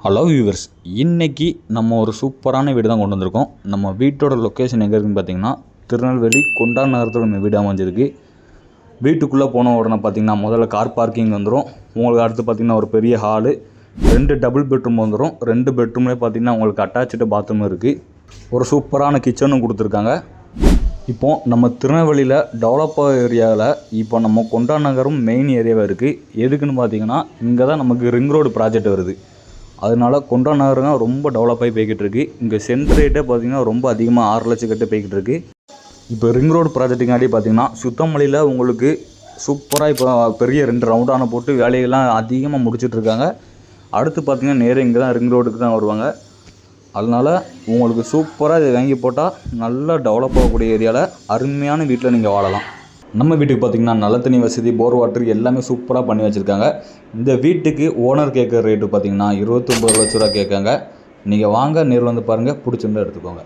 Hello viewers, இன்றைக்கி நம்ம ஒரு சூப்பரான வீடு தான் கொண்டு வந்திருக்கோம். நம்ம வீட்டோட லொக்கேஷன் எங்கே இருக்குதுன்னு பார்த்தீங்கன்னா, திருநெல்வேலி கொண்டா நகரத்தில் நம்ம வீடு அமைஞ்சிருக்கு. வீட்டுக்குள்ளே போன உடனே பார்த்திங்கன்னா முதல்ல கார் பார்க்கிங் வந்துடும். உங்களுக்கு அடுத்து பார்த்திங்கன்னா ஒரு பெரிய ஹாலு, 2 டபுள் பெட்ரூம் வந்துடும். 2 பெட்ரூம்லேயே பார்த்திங்கன்னா உங்களுக்கு அட்டாச்சு பாத்ரூம் இருக்குது. ஒரு சூப்பரான கிச்சனும் கொடுத்துருக்காங்க. இப்போது நம்ம திருநெல்வேலியில் டெவலப் ஏரியாவில் இப்போ நம்ம கொண்டா நகரம் மெயின் ஏரியாவாக இருக்குது. எதுக்குன்னு பார்த்திங்கன்னா, இங்கே தான் நமக்கு ரிங் ரோடு ப்ராஜெக்ட் வருது. அதனால் கொண்டா நகரம் ரொம்ப டெவலப் ஆகி போய்கிட்டு இருக்குது. இங்கே சென்ட் ரேட்டே பார்த்திங்கன்னா ரொம்ப அதிகமாக 6 லட்சம் கிட்ட போய்கிட்டு இருக்குது. இப்போ ரிங் ரோடு ப்ராஜெக்ட்டுங்காட்டி பார்த்திங்கன்னா சுத்தமல்லியில் உங்களுக்கு சூப்பராக இப்போ பெரிய 2 ரவுண்டான போட்டு வேலையெல்லாம் அதிகமாக முடிச்சிட்ருக்காங்க. அடுத்து பார்த்திங்கன்னா நேராக இங்கே தான் ரிங் ரோடுக்கு தான் வருவாங்க. அதனால் உங்களுக்கு சூப்பராக இதை வாங்கி போட்டால் நல்லா டெவலப் ஆகக்கூடிய ஏரியாவில் அருமையான வீட்டில் நீங்கள் வாழலாம். நம்ம வீட்டுக்கு பார்த்திங்கன்னா நல்ல தண்ணி வசதி, போர் வாட்டர் எல்லாமே சூப்பராக பண்ணி வச்சுருக்காங்க. இந்த வீட்டுக்கு ஓனர் கேட்குற ரேட்டு பார்த்திங்கன்னா 29 லட்ச ரூபா கேட்காங்க. நீங்கள் வாங்க, நேரில் வந்து பாருங்கள், பிடிச்சிருந்தா எடுத்துக்கோங்க.